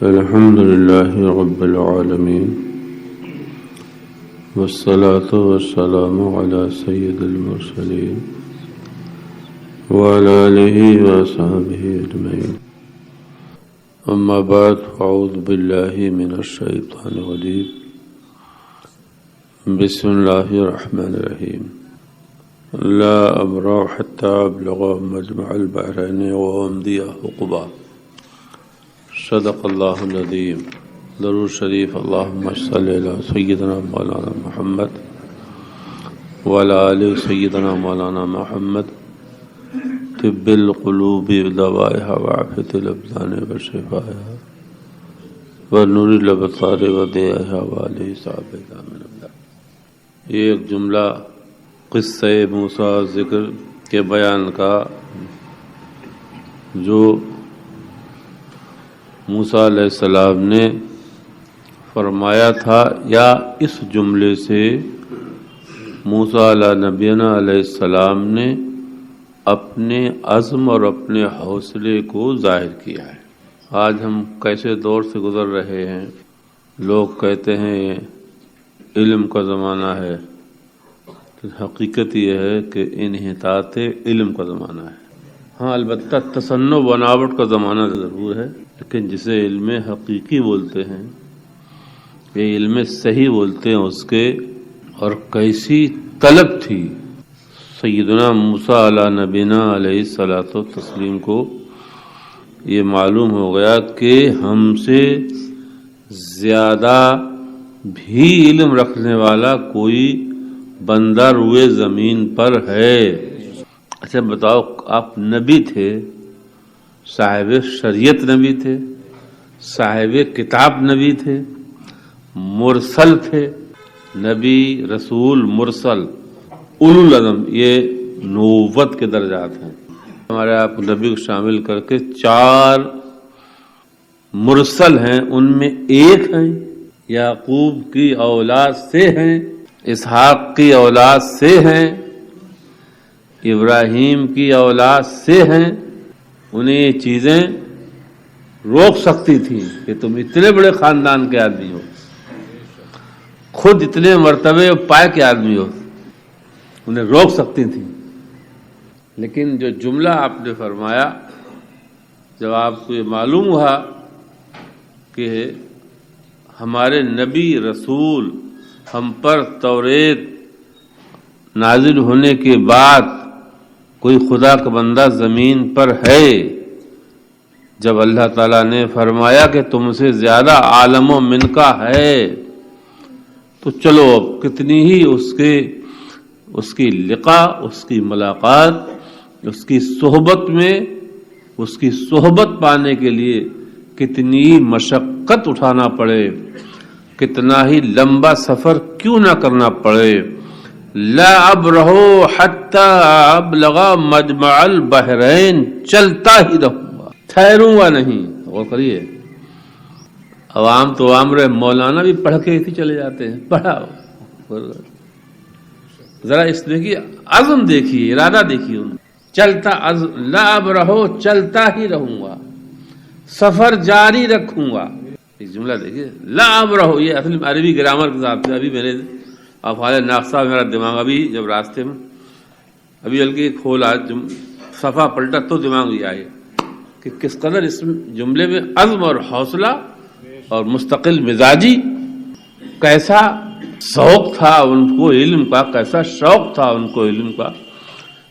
الحمد لله رب العالمين والصلاة والسلام على سيد المرسلين وعلى آله وصحبه أجمعين. أما بعد، أعوذ بالله من الشيطان الرجيم. بسم الله الرحمن الرحيم. لا أبرح حتى أبلغ مجمع البحرين وأمضي حقبا. صدق اللہ العظیم. درود شریف. اللہم صلی علی سیدنا مولانا محمد وعلی آل سیدنا مولانا محمد. طب القلوب دوائها وعافیت الابدان وشفائها ونور الابصار وضیائها وآلہ صحابہ من اللہ. یہ ایک جملہ قصہ موسیٰ ذکر کے بیان کا جو موسیٰ علیہ السلام نے فرمایا تھا، یا اس جملے سے موسیٰ علیہ نبینا علیہ السلام نے اپنے عزم اور اپنے حوصلے کو ظاہر کیا ہے. آج ہم کیسے دور سے گزر رہے ہیں. لوگ کہتے ہیں علم کا زمانہ ہے، تو حقیقت یہ ہے کہ انحطاط علم کا زمانہ ہے. ہاں، البتہ تصنع و بناوٹ کا زمانہ ضرور ہے، لیکن جسے علم حقیقی بولتے ہیں، یہ علم صحیح بولتے ہیں اس کے. اور کیسی طلب تھی سیدنا موسیٰ علیہ نبینا علیہ الصلاۃ والتسلیم کو. یہ معلوم ہو گیا کہ ہم سے زیادہ بھی علم رکھنے والا کوئی بندہ روئے زمین پر ہے. اچھا بتاؤ، آپ نبی تھے، صاحب شریعت نبی تھے، صاحب کتاب نبی تھے، مرسل تھے. نبی، رسول، مرسل، اولو العزم، یہ نبوت کے درجات ہیں. ہمارے آپ نبی کو شامل کر کے 4 مرسل ہیں. ان میں ایک ہیں یعقوب کی اولاد سے ہیں، اسحاق کی اولاد سے ہیں، ابراہیم کی اولاد سے ہیں. انہیں یہ چیزیں روک سکتی تھیں کہ تم اتنے بڑے خاندان کے آدمی ہو، خود اتنے مرتبے پائے کے آدمی ہو، انہیں روک سکتی تھیں. لیکن جو جملہ آپ نے فرمایا، جب آپ کو یہ معلوم ہوا کہ ہمارے نبی رسول ہم پر توریت نازل ہونے کے بعد کوئی خدا کا بندہ زمین پر ہے، جب اللہ تعالیٰ نے فرمایا کہ تم سے زیادہ عالم و من کا ہے، تو چلو اب کتنی ہی اس کی لقا، اس کی ملاقات، اس کی صحبت میں، اس کی صحبت پانے کے لیے کتنی مشقت اٹھانا پڑے، کتنا ہی لمبا سفر کیوں نہ کرنا پڑے. لا ابرح حتی ابلغ مجمع البحرین، چلتا ہی رہوں گا، ٹھہروں گا نہیں. غور کریے، عوام تو عام رہے، مولانا بھی پڑھ کے ہی چلے جاتے ہیں. پڑھا ذرا اس دیکھیے، عزم دیکھیے، ارادہ دیکھیے. چلتا لا ابرح، چلتا ہی رہوں گا، سفر جاری رکھوں گا. ایک جملہ دیکھیے، لا ابرح، یہ اصل عربی گرامر کے حساب سے. ابھی میرے افعال ناقصہ میرا دماغ ابھی جب راستے میں ابھی ہلکی کھول آج صفحہ پلٹا تو دماغ یہ آئے کہ کس قدر اس جملے میں عزم اور حوصلہ اور مستقل مزاجی، کیسا ذوق تھا ان کو علم کا، کیسا شوق تھا ان کو علم کا،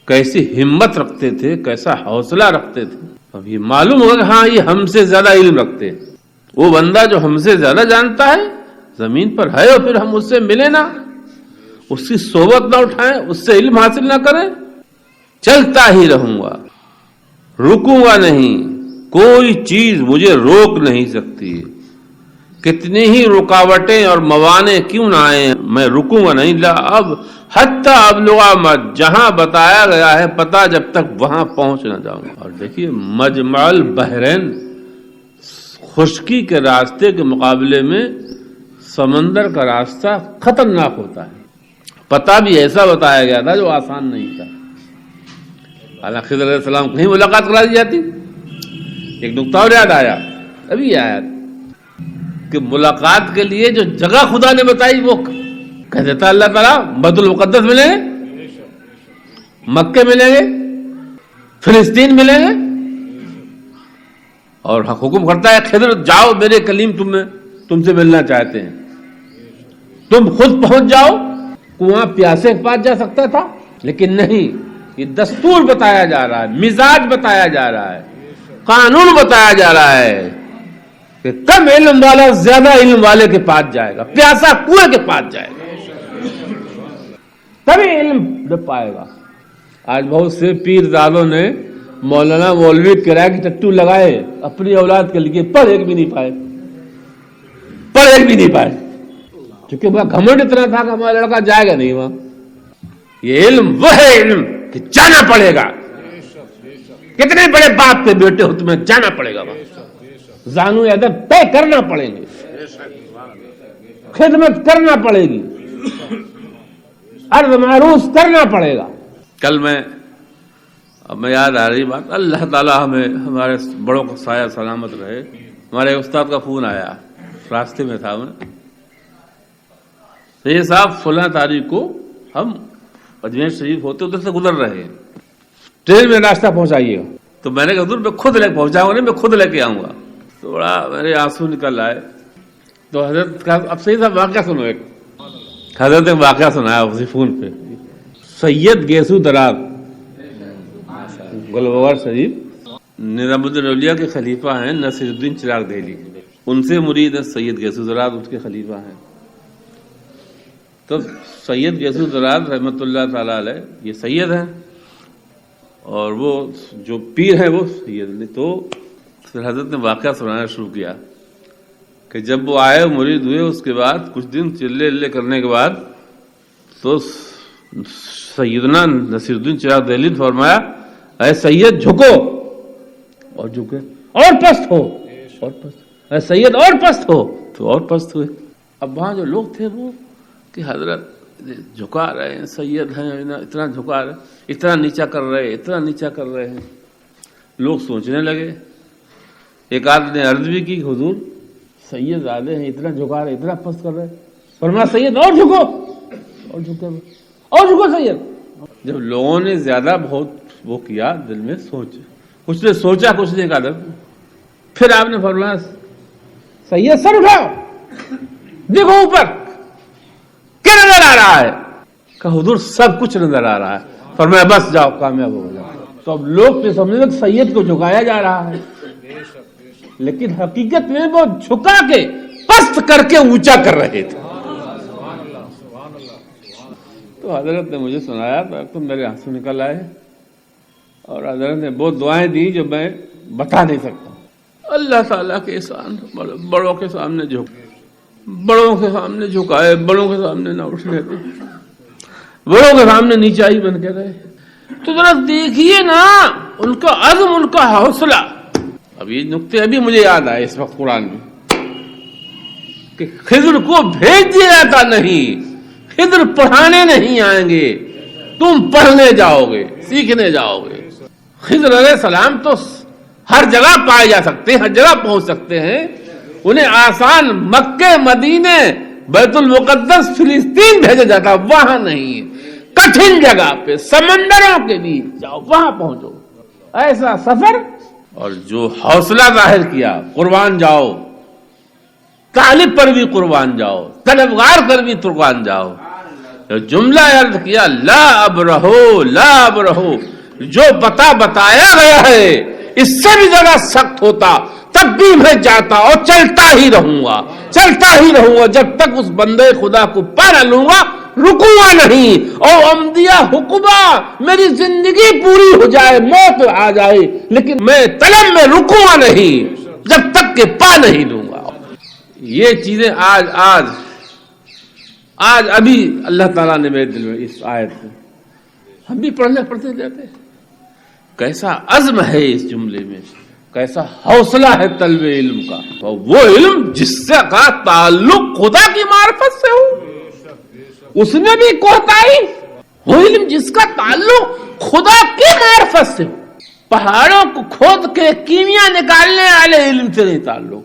کیسی ہمت رکھتے تھے، کیسا حوصلہ رکھتے تھے. اب یہ معلوم ہوگا کہ ہاں یہ ہم سے زیادہ علم رکھتے ہیں. وہ بندہ جو ہم سے زیادہ جانتا ہے زمین پر ہے، اور پھر ہم اس سے ملے نہ، اس کی صحبت نہ اٹھائیں، اس سے علم حاصل نہ کریں. چلتا ہی رہوں گا، رکوں گا نہیں، کوئی چیز مجھے روک نہیں سکتی. کتنی ہی رکاوٹیں اور موانع کیوں نہ آئیں، میں رکوں گا نہیں. لا اب حتی ابلغ، جہاں بتایا گیا ہے پتہ، جب تک وہاں پہنچ نہ جاؤں. اور دیکھیے، مجمع البحرین، خشکی کے راستے کے مقابلے میں سمندر کا راستہ خطرناک ہوتا ہے. پتہ بھی ایسا بتایا گیا تھا جو آسان نہیں تھا. حالانکہ خضر علیہ السلام کہیں ملاقات کرا دی جاتی. ایک نقطہ اور یاد آیا، ابھی آیا کہ ملاقات کے لیے جو جگہ خدا نے بتائی وہ کہہ دیتا اللہ تعالیٰ بیت المقدس ملیں گے، مکے ملیں گے، فلسطین ملیں گے، اور حکم کرتا ہے خضر جاؤ میرے کلیم تم سے ملنا چاہتے ہیں، تم خود پہنچ جاؤ۔ کنواں پیاسے کے پاس جا سکتا تھا لیکن نہیں، یہ دستور بتایا جا رہا ہے، مزاج بتایا جا رہا ہے، قانون بتایا جا رہا ہے کہ کم علم والا زیادہ علم والے کے پاس جائے گا، پیاسا کنویں کے پاس جائے گا، تبھی علم دے پائے گا۔ آج بہت سے پیر دادوں نے مولانا مولوی کرایہ کی ٹٹو لگائے اپنی اولاد کے لیے، پڑھ ایک بھی نہیں پائے، کیونکہ وہ گھمنڈ اتنا تھا کہ ہمارا لڑکا جائے گا نہیں وہاں۔ یہ علم وہ ہے علم کہ جانا پڑے گا، کتنے بڑے باپ کے بیٹے ہو تمہیں جانا پڑے گا وہاں، زانو ادب طے کرنا پڑیں گے، خدمت کرنا پڑے گی، عرض معروف کرنا پڑے گا۔ کل میں یاد آ رہی بات، اللہ تعالیٰ ہمیں ہمارے بڑوں کا سایہ سلامت رہے۔ ہمارے استاد کا فون آیا، راستے میں تھا میں، یہ صاحب فلاں تاریخ کو ہم اجمیر شریف ہوتے ادھر سے گزر رہے ہیں، ٹرین میں ناشتہ پہنچائیے گا۔ تو میں نے کہا حضور میں خود لے پہنچاؤں گا، نہیں میں خود لے کے آؤں گا۔ تھوڑا میرے آنسو نکل آئے تو حضرت کا اب صحیح صاحب واقعہ سنو، ایک حضرت نے واقعہ سنایا اسی فون پہ۔ سید گیسو درار گلوار شریف نظام الدین اولیاء کے خلیفہ ہیں، نصیر الدین چراغ دہلی، ان سے مرید ہیں سید گیسو درار، اس کے خلیفہ ہیں۔ تو سید گیسو درار رحمۃ اللہ تعالی علیہ یہ سید ہیں، اور وہ جو پیر ہیں وہ سید نے۔ تو پھر حضرت نے واقعہ سنانا شروع کیا کہ جب وہ آئے مرید ہوئے، اس کے بعد کچھ دن چلے کرنے کے بعد تو سیدنا نصیر الدین چراغ دہلی نے فرمایا اے سید جھکو، اور جھکے، اور پست ہو، اور پست، اے سید اور پست ہو، تو اور پست ہوئے۔ اب وہاں جو لوگ تھے وہ کہ حضرت جھکا رہے ہیں، سید ہیں، اتنا جھکا رہے، اتنا نیچا کر رہے، اتنا نیچا کر رہے ہیں۔ لوگ سوچنے لگے، ایک آدمی نے عرض بھی کی حضور سید زیادہ ہیں، اتنا جھکا رہے، اتنا پست کر رہے، فرمایا سید اور جھکو، اور جھکے، اور جھکو سید۔ جب لوگوں نے زیادہ بہت وہ کیا، دل میں کچھ نے سوچا، کچھ نے کہا، پھر آپ نے فرمایا سید سر اٹھاؤ، دیکھو اوپر کیا نظر آ رہا ہے؟ کہ حضور سب کچھ نظر آ رہا ہے۔ فرمایا بس جاؤ، کامیاب ہو جاؤ۔ تو اب لوگ تو سمجھنے لگے سید کو جھکایا جا رہا ہے، لیکن حقیقت میں وہ جھکا کے پست کر کے اونچا کر رہے تھے۔ تو حضرت نے مجھے سنایا تو میرے آنسو نکل آئے، اور حضرت نے بہت دعائیں دی جو میں بتا نہیں سکتا۔ اللہ تعالیٰ کے احسان، بڑوں کے سامنے جھکے، بڑوں کے سامنے جھکائے، بڑوں کے سامنے نہ اٹھنے دے، بڑوں کے سامنے نیچائی بن کے رہے۔ تو ذرا دیکھیے نا ان کا عزم، ان کا حوصلہ۔ اب یہ نقطے ابھی مجھے یاد آئے اس وقت قرآن میں کہ خضر کو بھیج دیا جاتا نہیں، خضر پڑھانے نہیں آئیں گے، تم پڑھنے جاؤ گے، سیکھنے جاؤ گے۔ خضر علیہ السلام تو ہر جگہ پائے جا سکتے ہیں، ہر جگہ پہنچ سکتے ہیں، انہیں آسان مکے، مدینے، بیت المقدس، فلسطین بھیجا جاتا، وہاں نہیں، کٹھن جگہ پہ سمندروں کے بیچ جاؤ، وہاں پہنچو۔ ایسا سفر، اور جو حوصلہ ظاہر کیا، قربان جاؤ، طالب پر بھی قربان جاؤ، طلبگار پر بھی قربان جاؤ۔ جو جملہ عرض کیا لا ابرہو، لا ابرہو، جو بتایا گیا ہے اس سے بھی زیادہ سخت ہوتا، تب بھی میں جاتا اور چلتا ہی رہوں گا جب تک اس بندے خدا کو پا نہ لوں گا، رکوں گا نہیں۔ اور امدیہ حکمہ، میری زندگی پوری ہو جائے، موت آ جائے، لیکن میں طلب میں رکوں گا نہیں جب تک کہ پا نہیں لوں گا۔ یہ چیزیں آج ابھی اللہ تعالیٰ نے میرے دل میں اس آیت میں، ہم بھی پڑھتے جاتے ہیں۔ کیسا عزم ہے اس جملے میں، کیسا حوصلہ ہے طلب علم کا، وہ علم جس سے کا تعلق خدا کی معرفت سے ہو، اس میں بھی کوتاہی، وہ علم جس کا تعلق خدا کی معرفت سے ہو۔ پہاڑوں کو کھود کے کیمیا نکالنے والے علم سے نہیں تعلق،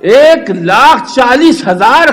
1,40,000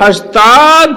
80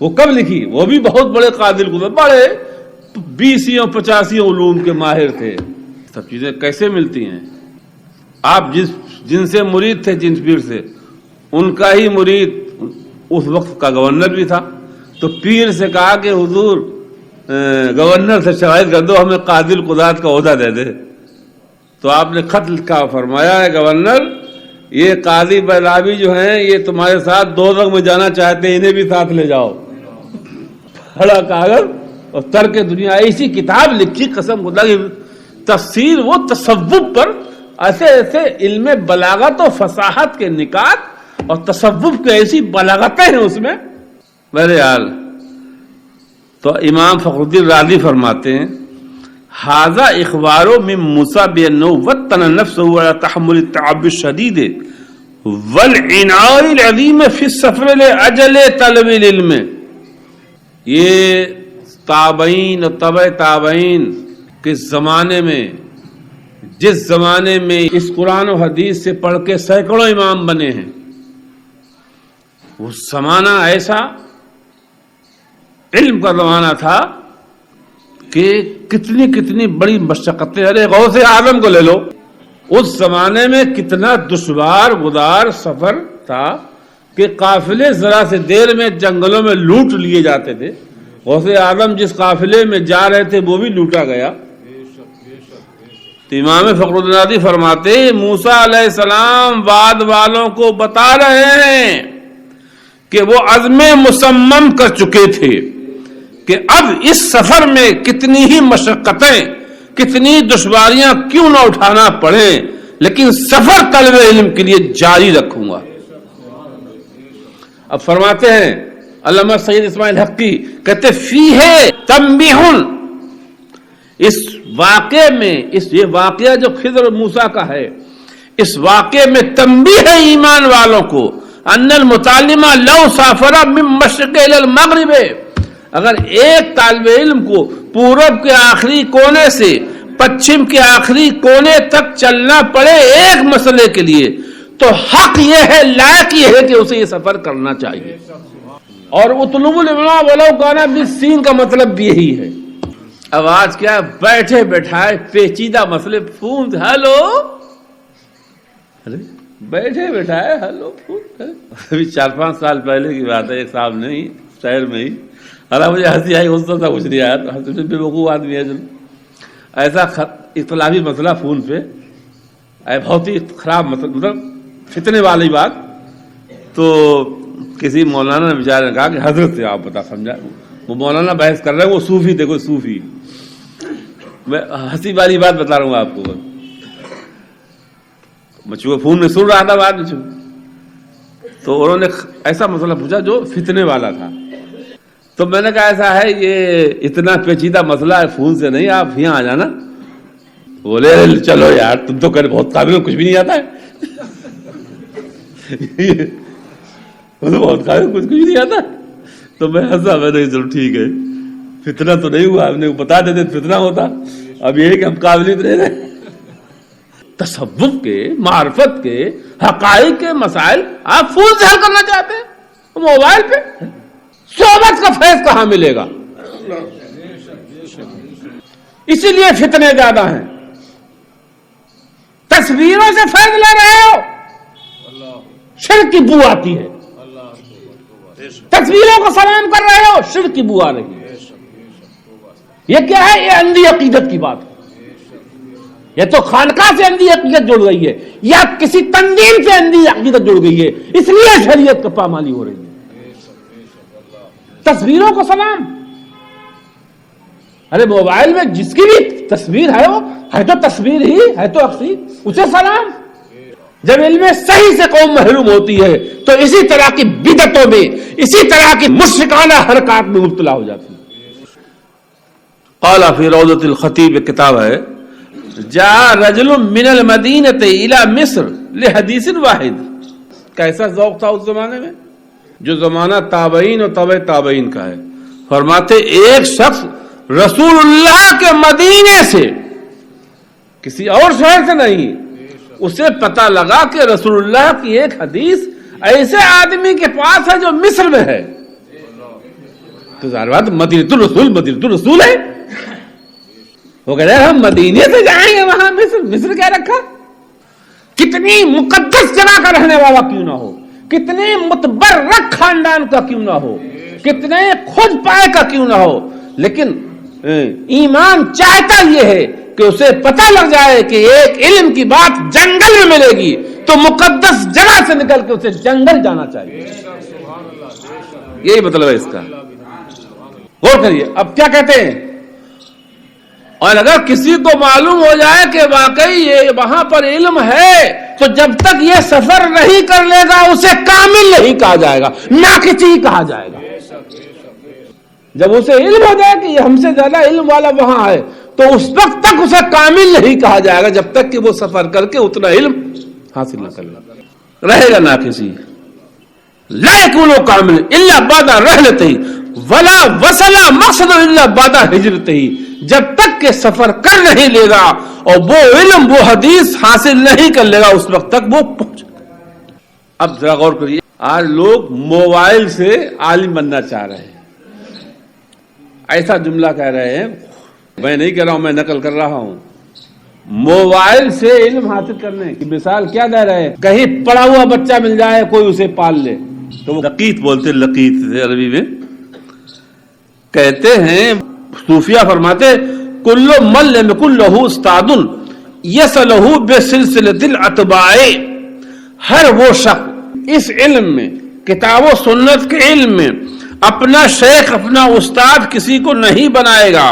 وہ کب لکھی؟ وہ بھی بہت بڑے قادر قدرت، بڑے 20-50 علوم کے ماہر تھے. سب چیزیں کیسے ملتی ہیں؟ آپ جن سے مرید تھے، جن پیر سے، ان کا ہی مرید اس وقت کا گورنر بھی تھا. تو پیر سے کہا کہ حضور گورنر سے شکایت کر دو، ہمیں قاضی القضات کا عہدہ دے دے. تو آپ نے خط لکھا، فرمایا ہے گورنر یہ قاضی بیلابی جو ہیں یہ تمہارے ساتھ دوزخ میں جانا چاہتے ہیں، انہیں بھی ساتھ لے جاؤ. بڑا کاغذ اور ترک دنیا، ایسی کتاب لکھی قسم خدا کی تفسیر و تصوف پر، ایسے ایسے علم بلاغت و فصاحت کے نکات اور تصوف کی ایسی بلاغتیں ہیں اس میں. بہرحال تو امام فخر الدین رازی فرماتے ہیں ھذا اخبار من موسیٰ بانہ وطن نفسہ علی تحمل التعب الشدید والعناء العظیم فی السفر لاجل طلب العلم. یہ تابعین اور تبع تابعین کے زمانے میں، جس زمانے میں اس قرآن و حدیث سے پڑھ کے سینکڑوں امام بنے ہیں، وہ زمانہ ایسا علم کا زمانہ تھا کہ کتنی کتنی بڑی مشقتیں. ارے غوث اعظم کو لے لو، اس زمانے میں کتنا دشوار گزار سفر تھا کہ قافلے ذرا سے دیر میں جنگلوں میں لوٹ لیے جاتے تھے. غوث اعظم جس قافلے میں جا رہے تھے وہ بھی لوٹا گیا. تو امام فخر الدین رازی فرماتے موسیٰ علیہ السلام وعد والوں کو بتا رہے ہیں کہ وہ عزم مصمم کر چکے تھے کہ اب اس سفر میں کتنی ہی مشقتیں، کتنی دشواریاں کیوں نہ اٹھانا پڑے، لیکن سفر طلب علم کے لیے جاری رکھوں گا. اب فرماتے ہیں علامہ سید اسماعیل حقی کہتے فیہ تنبیہ، اس واقعے میں، یہ واقعہ جو خضر موسیٰ کا ہے، اس واقعے میں تنبیہ ہے ایمان والوں کو ان المتعلمہ لو سافر من مشرق الی المغرب، اگر ایک طالب علم کو پورب کے آخری کونے سے پچھم کے آخری کونے تک چلنا پڑے ایک مسئلے کے لیے، تو حق یہ ہے، لائق یہ ہے کہ اسے یہ سفر کرنا چاہیے. اور اطلب العلماء ولو کان بالسین کا مطلب بھی یہی ہے. اب آج کیا بیٹھے بیٹھائے پیچیدہ مسئلے فون، ہلو، بیٹھے بیٹھائے ہلو فون. ابھی 4-5 سال پہلے کی بات ہے، ایک صاحب نے ہی شہر میں ہی، مجھے ہنسی آئی، اس طرح کچھ نہیں آیا، تو بے وقوف آدمی ہے ایسا اختلافی مسئلہ فون پہ، بہت ہی خراب مسئلہ، مطلب فتنے والی بات. تو کسی مولانا نے بیچارے نے کہا کہ حضرت سے آپ بتا سمجھا، وہ مولانا بحث کر رہے ہیں، وہ صوفی تھے، کوئی صوفی. میں ہنسی والی بات بتا رہا ہوں آپ کو، میں فون میں سن رہا تھا بعد میں، تو انہوں نے ایسا مسئلہ پوچھا جو فتنے والا تھا. تو میں نے کہا ایسا ہے، یہ اتنا پیچیدہ مسئلہ ہے، فون سے نہیں، آپ یہاں آ جانا. بولے چلو یار تم تو کہہ بہت قابل، کچھ بھی نہیں آتا ہے. بہت قابل، کچھ بھی نہیں آتا. تو میں ہنسا، میں نے چلو ٹھیک ہے، فتنہ تو نہیں ہوا، ہم نے بتا دیتے فتنہ ہوتا. اب یہ کہ ہم قابلیت رہ رہے. تصوف کے، معرفت کے، حقائق کے مسائل آپ فون سے حل کرنا چاہتے ہیں، موبائل پہ. صحبت کا فیض کہاں ملے گا؟ اسی لیے فتنے زیادہ ہیں. تصویروں سے فیض لے رہے ہو، شرک کی بو آتی ہے. تصویروں کو سلام کر رہے ہو، شرک کی بو آ رہی ہے. یہ کیا ہے؟ یہ اندھی عقیدت کی بات ہے. یہ تو خانقاہ سے اندھی عقیدت جڑ گئی ہے، یا کسی تنظیم سے اندھی عقیدت جڑ گئی ہے، اس لیے شریعت کا پامالی ہو رہی ہے. تصویروں کو سلام، ارے موبائل میں جس کی بھی تصویر ہے، وہ ہے تو تصویر ہی ہے، تو اکسی اسے سلام. جب علم صحیح سے قوم محروم ہوتی ہے تو اسی طرح کی بدعتوں میں، اسی طرح کی مشرکانہ حرکات میں مبتلا ہو جاتی ہے. قال فی روضۃ الخطیب، کتاب ہے، جاء رجل من المدینۃ الی مصر لحدیث واحد. کیسا ذوق تھا اس زمانے میں، جو زمانہ تابعین اور تبع تابعین کا ہے. فرماتے ایک شخص رسول اللہ کے مدینے سے، کسی اور شہر سے نہیں، اسے پتہ لگا کہ رسول اللہ کی ایک حدیث ایسے آدمی کے پاس ہے جو مصر میں ہے. تو ظاہر بات مدینۃ الرسول ہے. وہ کہہ رہے ہم مدینے سے جائیں گے وہاں مصر کیا رکھا. کتنی مقدس جگہ کا رہنے والا کیوں نہ ہو, کتنے متبرک خاندان کا کیوں نہ ہو, کتنے خود پائے کا کیوں نہ ہو, لیکن ایمان چاہتا یہ ہے کہ اسے پتہ لگ جائے کہ ایک علم کی بات جنگل میں ملے گی تو مقدس جگہ سے نکل کے اسے جنگل جانا چاہیے. یہی مطلب ہے اس کا. غور کریے اب کیا کہتے ہیں. اور اگر کسی کو معلوم ہو جائے کہ واقعی یہ وہاں پر علم ہے تو جب تک یہ سفر نہیں کر لے گا اسے کامل نہیں کہا جائے گا, ناقص ہی کہا جائے گا. جب اسے علم ہو جائے کہ یہ ہم سے زیادہ علم والا وہاں ہے تو اس وقت تک اسے کامل نہیں کہا جائے گا جب تک کہ وہ سفر کر کے اتنا علم حاصل نہ کر لے. رہے گا ناقص ہی. لا یکونو کامل الا بعد رحلتہ ولا وصل مقصد الا بعد ہجرتہ. جب تک کہ سفر کر نہیں لے گا اور وہ علم وہ حدیث حاصل نہیں کر لے گا اس وقت تک وہ پہنچ. اب ذرا غور کریے, آج لوگ موبائل سے عالم بننا چاہ رہے ہیں. ایسا جملہ کہہ رہے ہیں, میں نہیں کہہ رہا ہوں, میں نقل کر رہا ہوں. موبائل سے علم حاصل کرنے کی مثال کیا دے رہے ہیں. کہیں پڑا ہوا بچہ مل جائے کوئی اسے پال لے تو وہ لقیط بولتے, لقیط عربی میں کہتے ہیں. صوفیہ فرماتے کل من لم یکن لہ استاد یصلہ بسلسلۃ الاتباع. ہر وہ شخص اس علم میں, کتاب و سنت کے علم میں اپنا شیخ اپنا استاد کسی کو نہیں بنائے گا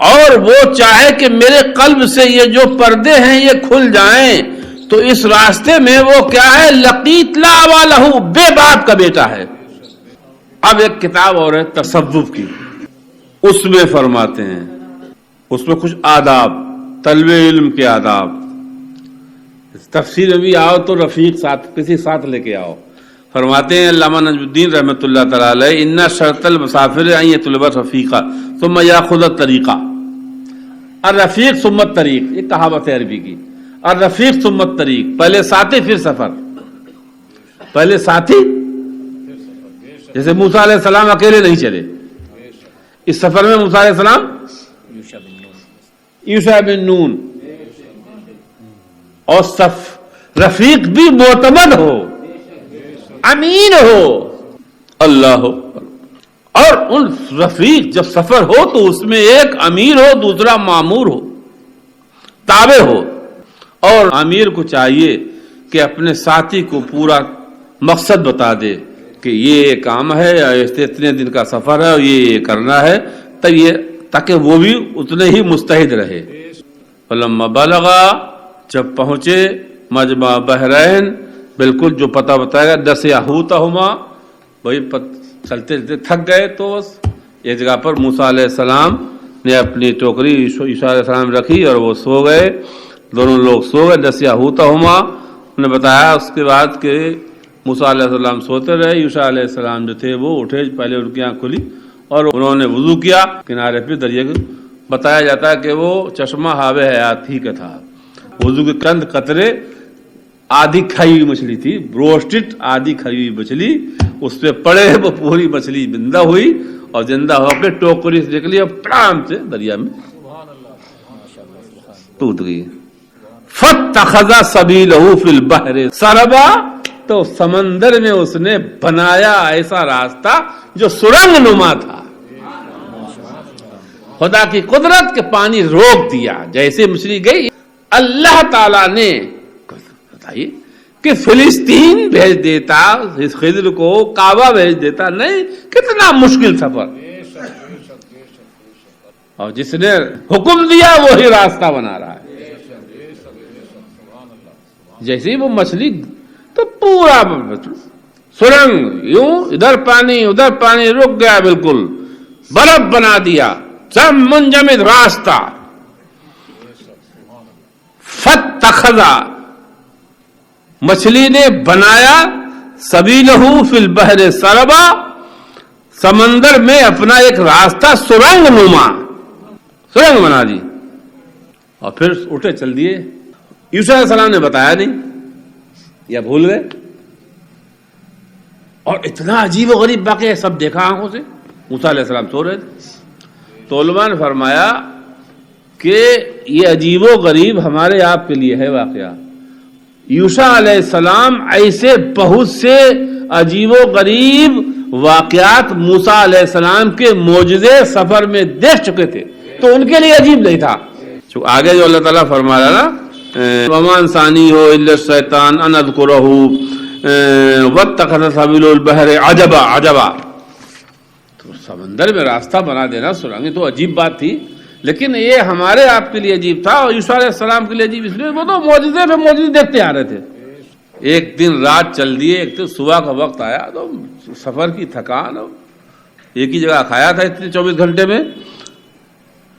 اور وہ چاہے کہ میرے قلب سے یہ جو پردے ہیں یہ کھل جائیں تو اس راستے میں وہ کیا ہے, لقیط لا ابا لہ, بے باپ کا بیٹا ہے. اب ایک کتاب اور ہے تصوف کی, اس میں فرماتے ہیں, اس میں کچھ آداب, طلب علم کے آداب. تفسیر میں بھی آؤ تو رفیق ساتھ کسی ساتھ لے کے آؤ. فرماتے ہیں علامہ نجم الدین رحمۃ اللہ تعالی علیہ, ان شرط المسافر ان یطلب رفیقا ثم یاخذ الطریقہ. الرفیق ثم الطریق, یہ کہاوت ہے عربی کی. الرفیق ثم الطریق, پہلے ساتھی پھر سفر. پہلے ساتھی, جیسے موسیٰ علیہ السلام اکیلے نہیں چلے, اس سفر میں موسیٰ علیہ السلام یوشع بن نون, اور رفیق بھی معتمد ہو, امین ہو. اللہ اور ان رفیق جب سفر ہو تو اس میں ایک امیر ہو, دوسرا مامور ہو, تابع ہو. اور امیر کو چاہیے کہ اپنے ساتھی کو پورا مقصد بتا دے کہ یہ کام ہے, اتنے دن کا سفر ہے اور یہ کرنا ہے, تب یہ تاکہ وہ بھی اتنے ہی مستعد رہے. فلما بلغا, جب پہنچے مجمع بحرین, بالکل جو پتہ بتائے گا, نسیا حوتہما, وہی چلتے چلتے تھک گئے تو بس ایک جگہ پر موسیٰ علیہ السلام نے اپنی ٹوکری عیسیٰ علیہ السلام رکھی اور وہ سو گئے. دونوں لوگ سو گئے. نسیا حوتہما نے بتایا اس کے بعد کہ موسیٰ علیہ السلام سوتے رہے. عیسیٰ علیہ السلام جو تھے وہ اٹھے, پہلے ان کی آنکھ کھلی اور انہوں نے وضو کیا کنارے پہ دریا کے. بتایا جاتا ہے کہ وہ چشمہ حاوے حیات ہی کا تھا. وضو کے چند قطرے, آدھی کھائی ہوئی مچھلی تھی, روسٹڈ آدھی کھائی ہوئی مچھلی, اس پہ پڑے, وہ پوری مچھلی زندہ ہوئی اور زندہ ہو کے ٹوکری سے نکلی اور پڑام سے دریا میں ٹوٹ گئی. فاتخذ سبیلہ فی البحر سربا, تو سمندر میں اس نے بنایا ایسا راستہ جو سرنگ نما تھا. خدا کی قدرت کے پانی روک دیا, جیسے مچھلی گئی. اللہ تعالی نے بتائیے کہ فلسطین بھیج دیتا, اس خضر کو کعبہ بھیج دیتا, نہیں کتنا مشکل سفر. اور جس نے حکم دیا وہی راستہ بنا رہا ہے. جیسے وہ مچھلی تو پورا سرنگ, یوں ادھر پانی ادھر پانی, رک گیا, بالکل برف بنا دیا, سب منجمد راستہ. فاتخذ, مچھلی نے بنایا, سبیلہ فی البحر سربا, سمندر میں اپنا ایک راستہ سرنگ نما, سرنگ بنا دی. اور پھر اٹھے چل دیے. عیسیٰ علیہ السلام نے بتایا نہیں یا بھول گئے. اور اتنا عجیب و غریب واقعہ, سب دیکھا آنکھوں سے. موسیٰ علیہ السلام سو رہے تھے. تو علماء نے فرمایا کہ یہ عجیب و غریب ہمارے آپ کے لیے ہے واقعہ. یوشع علیہ السلام ایسے بہت سے عجیب و غریب واقعات موسیٰ علیہ السلام کے معجزے سفر میں دیکھ چکے تھے, تو ان کے لیے عجیب نہیں تھا. آگے جو اللہ تعالیٰ فرما رہا نا وَمَا أَنسَانِيهُ إِلَّا الشَّيْطَانُ أَنْ أَذْكُرَهُ وَاتَّخَذَ سَبِيلَهُ الْبَحْرِ عَجَبًا. تو سمندر میں راستہ بنا دینا سرنگ تو عجیب بات تھی, لیکن یہ ہمارے آپ کے لیے عجیب تھا اور یوسف علیہ السلام کے لیے عجیب اس لیے وہ تو معجزے پہ معجزے دیکھتے آ رہے تھے. ایک دن رات چل دیے, ایک دن صبح کا وقت آیا تو سفر کی تھکان ایک ہی جگہ کھایا تھا اتنے 24 گھنٹے میں.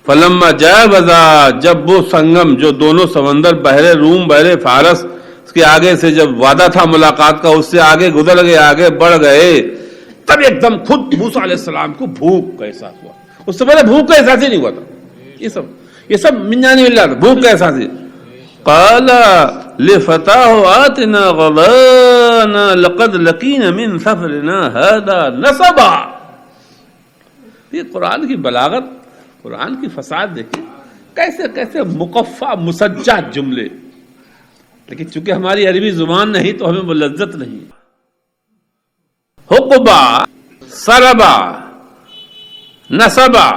فلما جاوزا, جب وہ سنگم جو دونوں سمندر بحر روم بحر فارس اس کے آگے سے جب وعدہ تھا ملاقات کا اس سے آگے گزر گئے, آگے بڑھ گئے, تب ایک دم خود موسیٰ علیہ السلام کو بھوک کا احساس ہوا. اس سے پہلے بھوک کا احساس ہی نہیں ہوا تھا. یہ سب من جانب اللہ تھا, بھوک کا احساس ہی. قال لفتاه آتنا غداءنا لقد لقينا من سفرنا هذا نصبا. یہ قرآن کی بلاغت, قرآن کی فساد دیکھیں کیسے کیسے مقفع مسجع جملے, لیکن چونکہ ہماری عربی زبان نہیں تو ہمیں وہ لذت نہیں. حقبا, سربا, نصبا,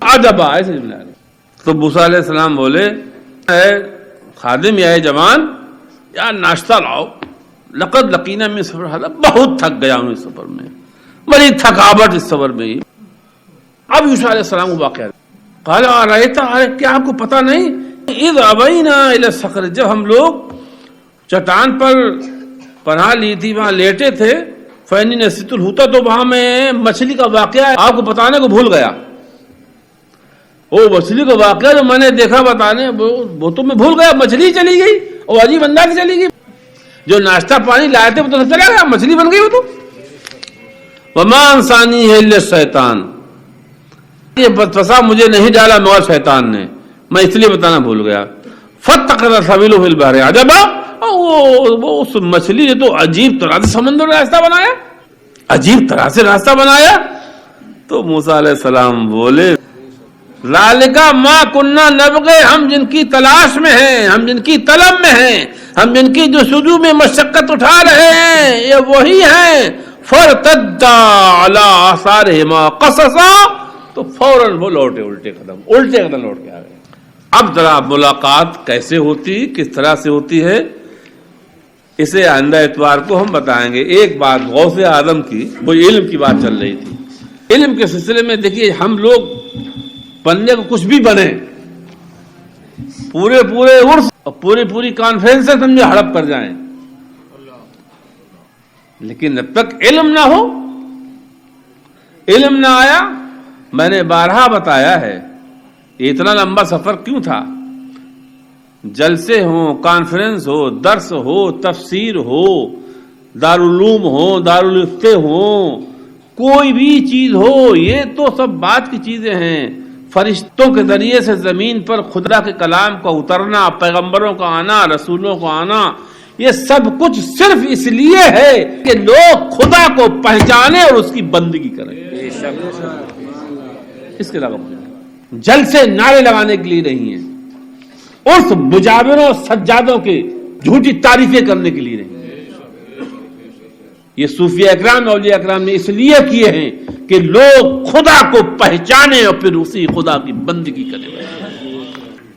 عجبا, ایسے جملے. تو موسیٰ علیہ السلام بولے اے خادم یا جوان یار ناشتہ لاؤ, لقد لقینا من سفر ہذا, بہت تھک گیا ہوں اس سفر میں, بڑی تھکاوٹ اس سفر میں. اب یوسف علیہ السلام کو واقعہ قال ارایتا, کیا آپ کو پتہ نہیں, اذ ابینا الی الصخر, جب ہم لوگ چٹان پر پناہ لی تھی وہاں لیٹے تھے, فانی نسیت الحوت, تو وہاں میں مچھلی کا واقعہ آپ کو بتانے کو بھول گیا. وہ مچھلی کا واقعہ جو میں نے دیکھا بتانے وہ تو میں بھول گیا, مچھلی چلی گئی اور عجیب انداز سے چلی گئی. جو ناشتہ پانی لائے تھے وہ تو چلا گیا, مچھلی بن گئی وہ تو. وما انسانی ہے الا الشیطان, یہ وسوسہ مجھے نہیں ڈالا مگر شیطان نے, میں اس لیے بتانا بھول گیا. فاتخذ سبیلہ فی البحر عجبا, وہ اس مچھلی نے تو عجیب طرح سے سمندر میں راستہ بنایا, عجیب طرح سے راستہ بنایا. تو موسیٰ علیہ السلام بولے ذالکا ما کننا نبغی, ہم جن کی تلاش میں ہیں, ہم جن کی طلب میں ہیں, ہم جن کی جستجو میں مشقت اٹھا رہے ہیں, یہ وہی ہیں. فرتدا علی آثارہما قصصا, تو فوراً وہ لوٹے الٹے قدم لوٹ کے آ گئے. اب ذرا ملاقات کیسے ہوتی, کس طرح سے ہوتی ہے, اسے آئندہ اتوار کو ہم بتائیں گے. ایک بات غوث اعظم کی, وہ علم کی بات چل رہی تھی. علم کے سلسلے میں دیکھیے ہم لوگ بننے کو کچھ بھی بنے, پورے عرس اور پوری کانفرنس سے سمجھے ہڑپ کر جائیں, لیکن جب تک علم نہ ہو, علم نہ آیا, میں نے بارہا بتایا ہے اتنا لمبا سفر کیوں تھا. جلسے ہوں, کانفرنس ہو, درس ہو, تفسیر ہو, دارالعلوم ہو, دارالفتہ ہو, کوئی بھی چیز ہو, یہ تو سب بات کی چیزیں ہیں. فرشتوں کے ذریعے سے زمین پر خدا کے کلام کا اترنا, پیغمبروں کا آنا, رسولوں کا آنا, یہ سب کچھ صرف اس لیے ہے کہ لوگ خدا کو پہچانے اور اس کی بندگی کریں. اس کے علاوہ جلسے نعرے لگانے کے لیے نہیں ہیں, اس مجاوروں سجادوں کے جھوٹی تعریفیں کرنے کے لیے نہیں. یہ صوفیاء اکرام اولیاء اکرام نے اس لیے کیے ہیں کہ لوگ خدا کو پہچانے اور پھر اسی خدا کی بندگی کریں.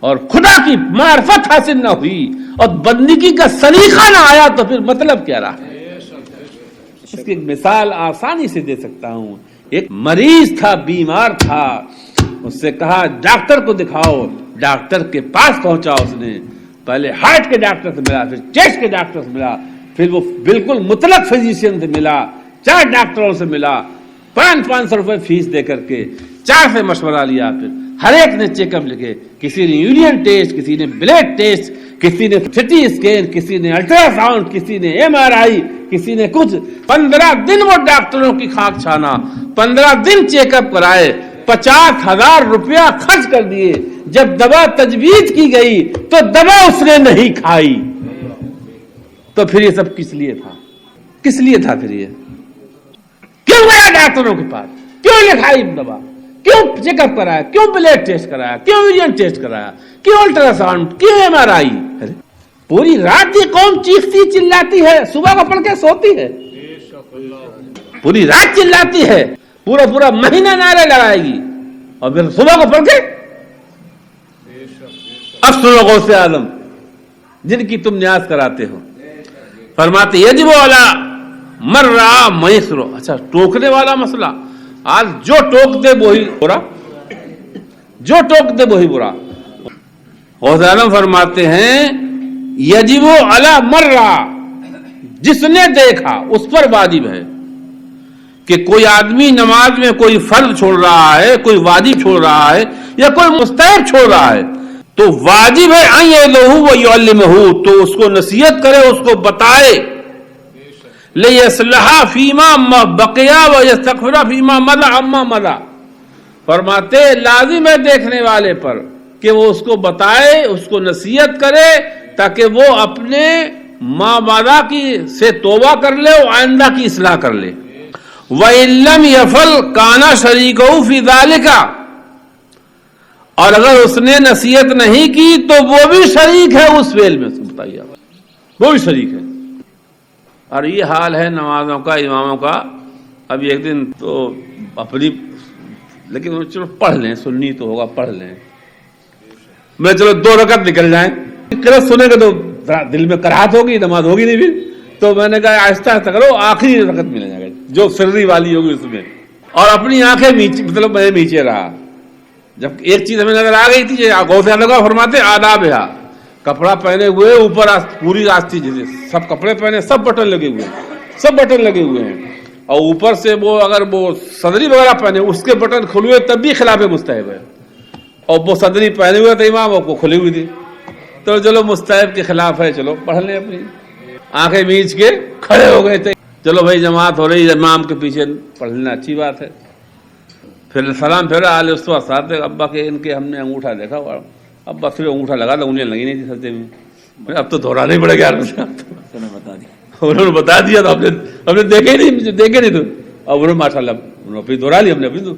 اور خدا کی معرفت حاصل نہ ہوئی اور بندگی کا سلیقہ نہ آیا تو پھر مطلب کیا رہا. اس کی ایک مثال آسانی سے دے سکتا ہوں. ایک مریض تھا, بیمار تھا, اس سے کہا ڈاکٹر کو دکھاؤ. ڈاکٹر کے پاس پہنچا, اس نے پہلے ہارٹ کے ڈاکٹر سے ملا, پھر چیسٹ کے ڈاکٹر سے ملا, پھر وہ بالکل مطلق فزیشین سے ملا, 4 ڈاکٹروں سے ملا, 500 روپے فیس دے کر کے 4 سے مشورہ لیا. پھر ہر ایک نے چیک اپ لکھے, کسی نے یورین ٹیسٹ, کسی نے بلڈ ٹیسٹ, کسی نے سٹی اسکین, کسی نے الٹرا ساؤنڈ, کسی نے MRI, کسی نے کچھ. 15 دن وہ ڈاکٹروں کی خاک چھانا, 15 دن چیک اپ کرائے, 50,000 روپیہ خرچ کر دیے. جب دوا تجویز کی گئی تو دوا اس نے نہیں کھائی. تو پھر یہ سب کس لیے تھا, کس لیے تھا؟ پھر یہ کیوں گیا ڈاکٹروں کے پاس؟ کیوں لکھائی دبا, کیوں چیک اپ کرایا, کیوں بلڈ ٹیسٹ کرایا, کیوں یورین ٹیسٹ کرایا, کیوں الٹرا ساؤنڈ, کیوں ایم آر آئی. پوری رات یہ قوم چیختی چلاتی ہے, صبح کو پڑھ کے سوتی ہے, پوری رات چلاتی ہے, پورا مہینہ نعرے لگائے گی, اور پھر صبح کو پڑھ کے افسر غوث اعظم جن کی تم نیاز کراتے ہو فرماتے یجب علی من رعا میسرو. اچھا ٹوکنے والا مسئلہ, آج جو ٹوک دے وہی برا, جو ٹوک دے وہی برا. غوث اعظم فرماتے ہیں یجب علی من رعا, جس نے دیکھا اس پر واجب ہے کہ کوئی آدمی نماز میں کوئی فرض چھوڑ رہا ہے, کوئی واجب چھوڑ رہا ہے, یا کوئی مستحب چھوڑ رہا ہے, تو واجب ہے ان یعلمہ و یعلمہ, تو اس کو نصیحت کرے, اس کو بتائے, لیصلح فیما بقیا و یستغفر فیما مضی عما مضی. فرماتے لازم ہے دیکھنے والے پر کہ وہ اس کو بتائے, اس کو نصیحت کرے, تاکہ وہ اپنے ما مضی کی سے توبہ کر لے اور آئندہ کی اصلاح کر لے. وَإِن لَّمْ يَفْعَلْ كَانَ شَرِيكُهُ فِي ذَلِكَ, اور اگر اس نے نصیحت نہیں کی تو وہ بھی شریک ہے اس فعل میں. بتائیے وہ بھی شریک ہے. اور یہ حال ہے نمازوں کا, اماموں کا. اب ایک دن تو اپنی, لیکن چلو پڑھ لیں, سننی تو ہوگا, پڑھ لیں, میں چلو 2 رکعت نکل جائیں, قرأت سنے گا تو دل میں کراہت ہوگی, نماز ہوگی نہیں بھی, تو میں نے کہا آہستہ آہستہ کرو, آخری رکعت مل جائے گا جو سری والی ہوگی اس میں. اور اپنی آنکھیں مطلب میں نیچے رہا. جب ایک چیز ہمیں نظر آ گئی تھی, غوث اعظم فرماتے آداب ہے, کپڑا پہنے ہوئے اوپر پوری آستین, جیسے سب کپڑے پہنے, سب بٹن لگے ہوئے ہیں, سب بٹن لگے ہوئے ہیں, اور اوپر سے وہ اگر وہ صدری وغیرہ پہنے اس کے بٹن کھلے ہوئے تب بھی خلاف مستحب ہے, اور وہ صدری پہنے ہوئے تھے امام کو کھلی ہوئی تھی, تو چلو مستحب کے خلاف ہے, چلو پڑھ لیں. اپنی آنکھیں میچ کے کھڑے ہو گئے تھے, چلو بھائی جماعت ہو رہی ہے, امام کے پیچھے پڑھ لینا اچھی بات ہے. پھر سلام پھیرا, آل استوا ساتھ ابا کے, ان کے ہم نے انگوٹھا دیکھا, ابا صرف انگوٹھا لگا تھا, انگلیاں لگی نہیں تھی سجدے میں. اب تو دہرانا ہی پڑے گا, انہوں نے بتا دیا تو ہم نے دیکھے نہیں تو اب انہوں نے ماشاء اللہ اپنی دہرا لی, ہم نے اپنی تو.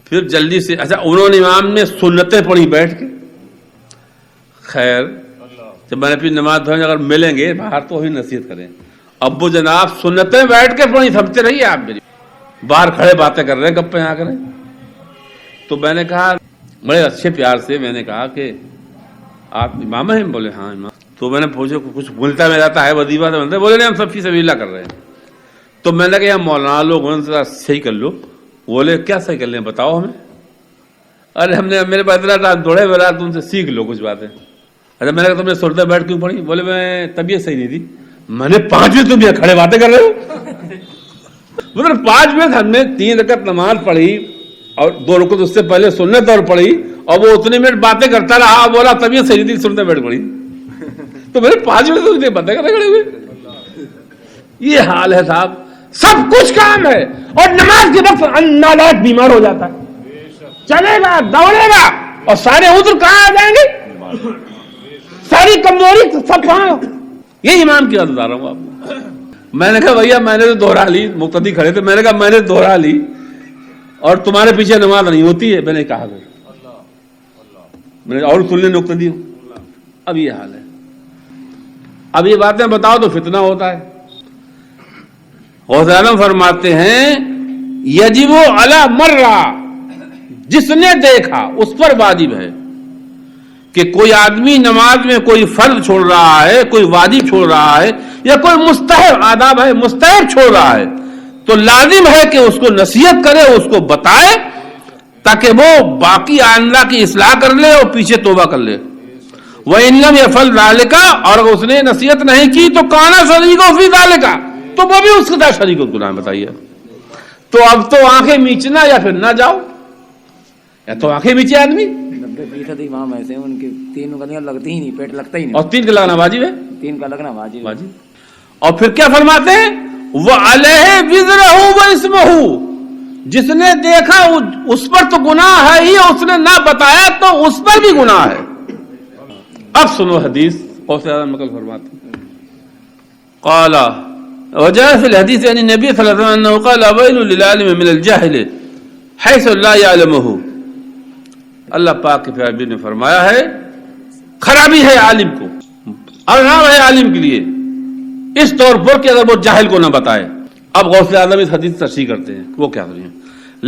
پھر جلدی سے, اچھا انہوں نے امام نے سنتیں پڑھی بیٹھ کے. خیر جب میں نے اپنی نماز پڑھی, اگر ملیں گے باہر تو وہی نصیحت کریں. ابو جناب سنتیں بیٹھ کے پڑھی, سمجھتے رہیے آپ, میری باہر کھڑے باتیں کر رہے ہیں, گپیں آ کریں. تو میں نے کہا بڑے اچھے پیار سے, میں نے کہا کہ آپ امام ہیں؟ بولے ہاں امام. تو میں نے پوچھا کچھ بولتا میں رہتا ہے وظیفہ, تو بولے نہیں ہم سب فی سبیل اللہ کر رہے ہیں. تو میں نے کہا یہ مولانا لوگ ذرا صحیح کر لو. بولے کیا صحیح کر لیں, بتاؤ ہمیں. ارے ہم نے, میرے پاس اتنا ٹائم دوڑے میرا, تم سے سیکھ لو کچھ باتیں. اچھا میں نے کہا تم نے سنتے بیٹھ کیوں پڑھی؟ بولے میں طبیعت صحیح نہیں تھی. میں نے 5 منٹ تم یہ کھڑے باتیں کر رہے ہو. مطلب 5 منٹ ہم نے 3 رکعت نماز پڑھی اور 2 رکعت اس سے پہلے سنت اور پڑھی, اور وہ اتنے منٹ باتیں کرتا رہا, بولا طبیعت صحیح نہیں تھی, سنتے بیٹھ پڑھی. تو میں نے 5 منٹ تو باتیں کرنے کھڑے ہوئے. یہ حال ہے صاحب, سب کچھ کام ہے, اور نماز کے وقت نالائق بیمار ہو جاتا ہے, چلے گا دوڑے گا, اور سارے عذر کہاں آ جائیں گے, ساری کمزوری سب کہاں. یہ امام کی عادت بتا رہا ہوں آپ. میں نے کہا بھیا میں نے تو دوہرا لی, مقتدی کھڑے تھے, میں نے کہا میں نے دوہرا لی اور تمہارے پیچھے نماز نہیں ہوتی ہے. میں نے کہا میں نے اور سننے مقتدی ہوں. اب یہ حال ہے. اب یہ باتیں بتاؤ تو فتنہ ہوتا ہے. غوث اعظم فرماتے ہیں یجب علی من رعا, جس نے دیکھا اس پر واجب ہے کہ کوئی آدمی نماز میں کوئی فرض چھوڑ رہا ہے, کوئی واجب چھوڑ رہا ہے, یا کوئی مستحب, آداب ہے مستحب چھوڑ رہا ہے, تو لازم ہے کہ اس کو نصیحت کرے, اس کو بتائے, تاکہ وہ باقی آئندہ کی اصلاح کر لے اور پیچھے توبہ کر لے. وَإِن لَّمْ يَفْعَلْ ذَلِكَ, اور اس نے نصیحت نہیں کی تو کانا شریکُ فِي ذَلِكَ, تو وہ بھی اس کے ساتھ شریک گناہ. بتائیے تو اب تو آنکھیں میچنا یا پھر نہ جاؤ, یا تو آنکھیں میچے آدمی. امام ایسے ان کے 3 انگلیاں لگتی ہی نہیں, پیٹ لگتا ہی نہیں, اور 3 کا لگنا واجب ہے, 3 کا لگنا واجب. اور پھر کیا فرماتے ہیں وَعَلَيْهِ وِزْرُهُ وَإِثْمُهُ, جس نے دیکھا اس پر تو گناہ ہے ہی, اس نے نہ بتایا تو اس پر بھی گناہ ہے. اب سنو حدیث. غوث اعظم نقل فرماتے قال وجاء في الحديث عن النبي صلى الله عليه وسلم انه قال ويل للعالم من الجاهل حيث لا يعلمه. اللہ پاک کے پیارے نے فرمایا ہے خرابی ہے عالم کو، عذاب ہے عالم کے لیے اس طور پر کہ اگر وہ جاہل کو نہ بتائے. اب غوث اعظم اس حدیث تشریح کرتے ہیں، وہ کیا کریں؟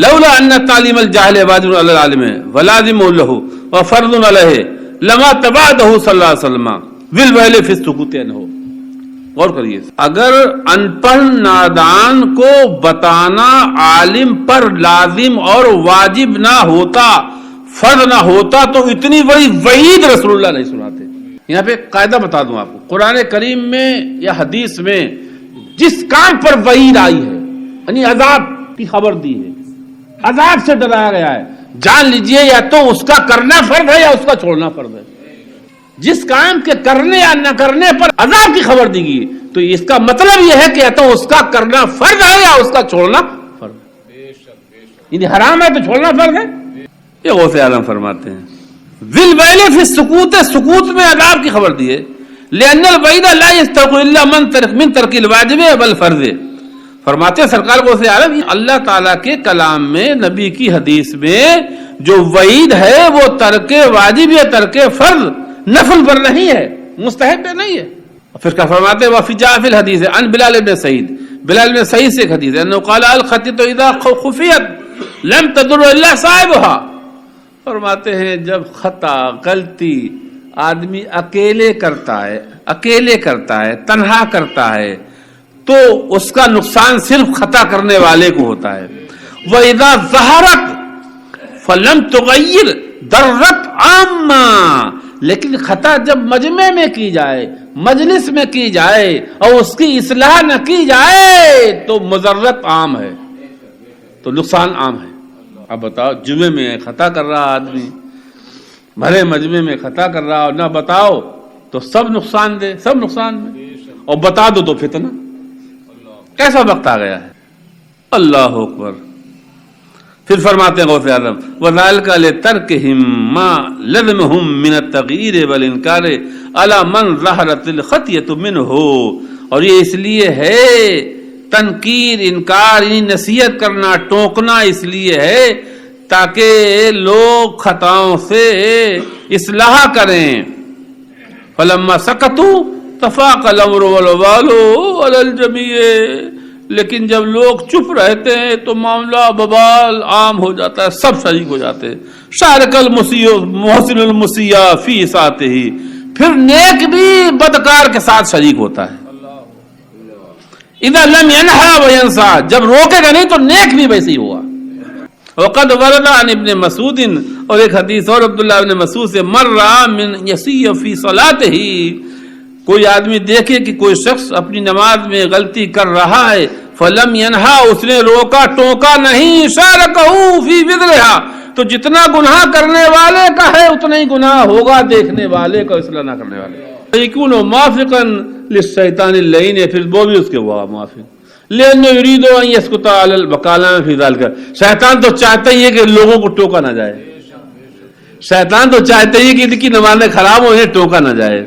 لولا ان تعلیم الجاہل واجب علی العالم ولازم له وفرض علیہ لما تبعده صلی اللہ علیہ وسلم بالویل فی السکوت عنہ. غور کریے، اگر ان پڑھ نادان کو بتانا عالم پر لازم اور واجب نہ ہوتا، فرض نہ ہوتا، تو اتنی بڑی وعید رسول اللہ نہیں سناتے. یہاں پہ قاعدہ بتا دوں آپ کو، قرآن کریم میں یا حدیث میں جس کام پر وعید آئی ہے یعنی عذاب کی خبر دی ہے، عذاب سے ڈرایا گیا ہے، جان لیجئے یا تو اس کا کرنا فرض ہے یا اس کا چھوڑنا فرض ہے. جس کام کے کرنے یا نہ کرنے پر عذاب کی خبر دی گئی تو اس کا مطلب یہ ہے کہ یا تو اس کا کرنا فرض ہے یا اس کا چھوڑنا فرض ہے. یعنی حرام ہے تو چھوڑنا فرض ہے. یہ غوث اعظم فرماتے ہیں بالویل فی السکوت، سکوت میں عذاب کی خبر دی ہے. لأن الوعید لا يستحق الا من ترک الواجب بل فرض. فرماتے سرکار غوث اعظم اللہ تعالیٰ کے کلام میں، نبی کی حدیث میں جو وعید ہے وہ ترک واجب یا ترک فرض، نفل پر نہیں ہے، مستحب پر نہیں ہے. پھر کیا فرماتے ہیں وفی جاء فی الحدیث عن بلال بن سعید، بلال بن سعید سے ایک حدیث ہے انه قال الخطیۃ اذا خفیت لم تضر الا صاحبها. فرماتے ہیں جب خطا غلطی آدمی اکیلے کرتا ہے تنہا کرتا ہے تو اس کا نقصان صرف خطا کرنے والے کو ہوتا ہے. وَإِذَا ظَهَرَتْ فَلَمْ تُغَيِّرْ ضَرَّتْ عَامًّا. لیکن خطا جب مجمع میں کی جائے، مجلس میں کی جائے اور اس کی اصلاح نہ کی جائے تو مضرت عام ہے، تو نقصان عام ہے. اب بتاؤ جمعے میں خطا کر رہا آدمی، بھلے مجمع میں خطا کر رہا اور نہ بتاؤ تو سب نقصان دے، سب نقصان میں، اور بتا دو تو فتنہ. کیسا وقت آ گیا ہے. اللہ اکبر. پھر فرماتے ہیں غوث اعظم وذالک لترکہم ما لزمہم من التغییر والانکار علی من ظہرت الخطیۃ منہ. اور یہ اس لیے ہے تنکیر، انکار یعنی نصیحت کرنا، ٹوکنا اس لیے ہے تاکہ لوگ خطاؤں سے اصلاح کریں. فلما سکتوا تفاق الامر والوبال علی الجمیع. لیکن جب لوگ چپ رہتے ہیں تو معاملہ ببال عام ہو جاتا ہے، سب شریک ہو جاتے ہیں. شارک المسیء محسن المسیء فی ساتہ. پھر نیک بھی بدکار کے ساتھ شریک ہوتا ہے. اذا لم ينہا وینسا، جب روکے گا نہیں تو نیک بھی ویسے ہی ہوا. وقد ورد عن ابن مسعود، اور ایک حدیث اور عبداللہ ابن مسعود سے مر من یسی فی صلاتہ. کوئی آدمی دیکھے کہ کوئی شخص اپنی نماز میں غلطی کر رہا ہے، فلم ینہا، اس نے روکا ٹوکا نہیں، شارکہ فی وزرہا، تو جتنا گناہ کرنے والے کا ہے اتنا ہی گناہ ہوگا دیکھنے والے کا، اصلاح نہ کرنے والے. یکون موافقا للشیطان اللعین، پھر وہ بھی اس کے ہوا موافق. لأنه يريد ان يسكت على البقالة في ذلك. شیطان تو چاہتا ہی ہے کہ لوگوں کو ٹوکا نہ جائے. شیطان تو چاہتا ہی ہے کہ ان کی نمازیں خراب ہو، انہیں ٹوکا نہ جائے.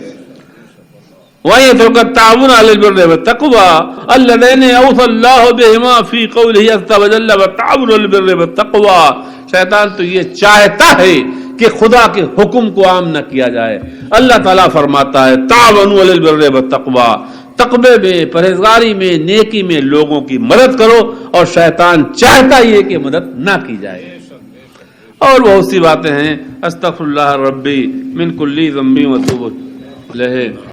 وَيَتْرُكَ التَّعَاوُنَ عَلَى الْبِرِّ وَالتَّقْوَى الَّذَيْنِ أَوْصَى اللَّهُ بِهِمَا فِي قَوْلِهِ عَزَّ وَجَلَّ وَالتَّعَاوُنُ عَلَى الْبِرِّ وَالتَّقْوَى. شیطان تو یہ چاہتا ہے کہ خدا کے حکم کو عام نہ کیا جائے. اللہ تعالیٰ فرماتا ہے تعاونوا علی البر والتقوی، تقوی میں، پرہیزگاری میں، نیکی میں لوگوں کی مدد کرو، اور شیطان چاہتا ہی ہے کہ مدد نہ کی جائے. اور بہت سی باتیں ہیں. استغفر اللہ ربی من کل ذنب واتوب الیہ.